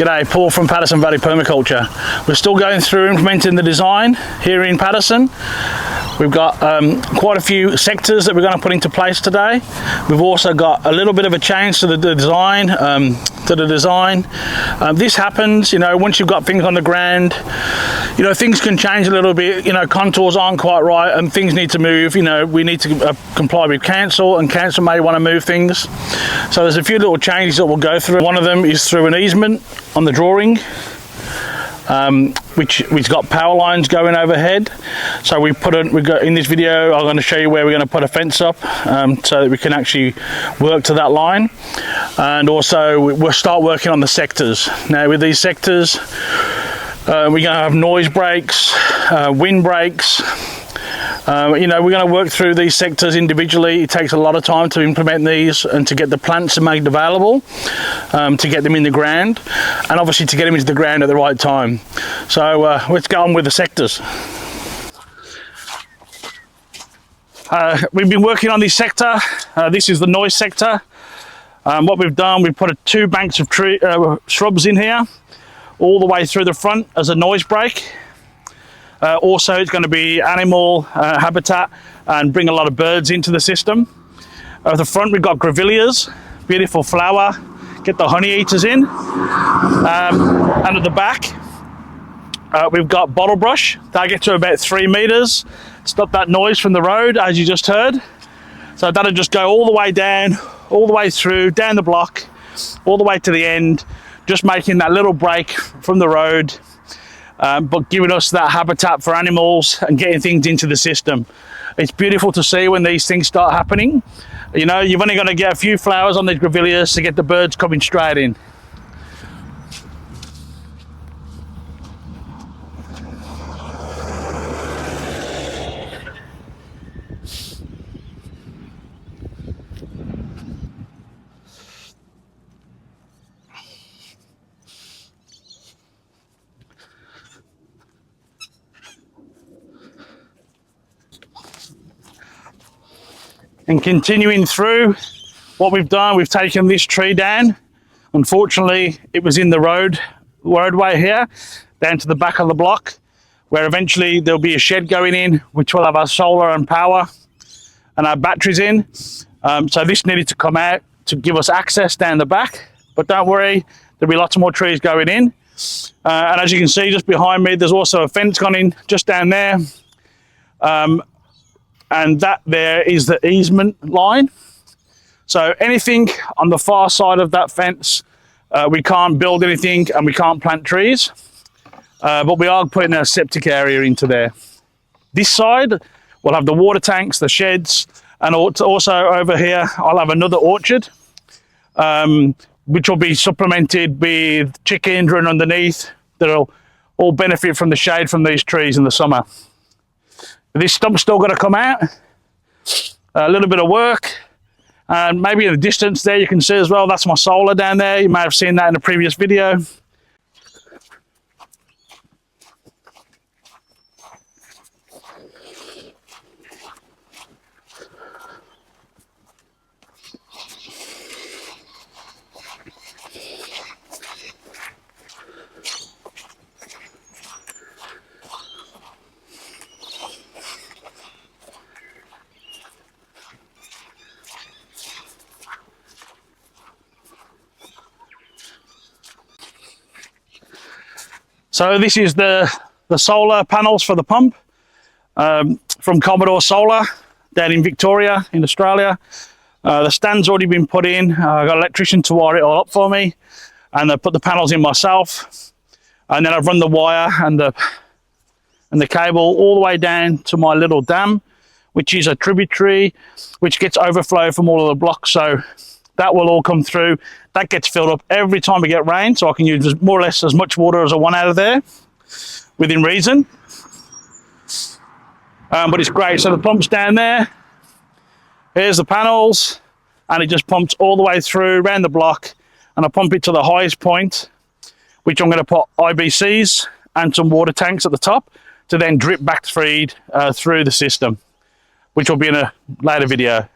G'day, Paul from Patterson Valley Permaculture. We're still going through implementing the design here in Patterson. We've got quite a few sectors that we're going to put into place today. We've also got a little bit of a change to the design. This happens, once you've got things on the ground, things can change a little bit. Contours aren't quite right and things need to move. We need to comply with council, and council may want to move things. So there's a few little changes that we'll go through. One of them is through an easement on the drawing, which got power lines going overhead. So we got in this video, I'm going to show you where we're going to put a fence up so that we can actually work to that line. And also we'll start working on the sectors. Now with these sectors, we're going to have noise breaks, wind breaks. We're going to work through these sectors individually. It takes a lot of time to implement these and to get the plants made available, to get them in the ground, and obviously to get them into the ground at the right time. So let's go on with the sectors. We've been working on this sector. This is the noise sector. What we've done, we've put two banks of shrubs in here, all the way through the front as a noise break. Also, it's going to be animal habitat and bring a lot of birds into the system. At the front, we've got grevilleas, beautiful flower, get the honey eaters in. And at the back, we've got bottle brush. That'll get to about 3 meters. Stop that noise from the road, as you just heard. So that'll just go all the way down, all the way through, down the block, all the way to the end, just making that little break from the road. But giving us that habitat for animals and getting things into the system. It's beautiful to see when these things start happening. You've only got to get a few flowers on these grevilleas to get the birds coming straight in. And continuing through, what we've done, we've taken this tree down. Unfortunately, it was in the roadway here, down to the back of the block, where eventually there'll be a shed going in, which will have our solar and power and our batteries in. So this needed to come out to give us access down the back, but don't worry, there'll be lots more trees going in. And as you can see just behind me, there's also a fence gone in just down there. And that there is the easement line. So anything on the far side of that fence, we can't build anything and we can't plant trees, but we are putting a septic area into there. This side, we'll have the water tanks, the sheds, and also over here, I'll have another orchard, which will be supplemented with chickens running underneath that'll all benefit from the shade from these trees in the summer. This stump's still got to come out, a little bit of work, and maybe in the distance there you can see as well, that's my solar down there. You may have seen that in a previous video. So this is the solar panels for the pump from Commodore Solar down in Victoria in Australia. The stand's already been put in. I got an electrician to wire it all up for me, and I put the panels in myself, and then I've run the wire and the cable all the way down to my little dam, which is a tributary which gets overflow from all of the blocks. So that will all come through. That gets filled up every time we get rain, so I can use more or less as much water as I want out of there, within reason. But it's great. So the pump's down there. Here's the panels, and it just pumps all the way through, around the block, and I pump it to the highest point, which I'm going to put IBCs and some water tanks at the top to then drip back feed through the system, which will be in a later video.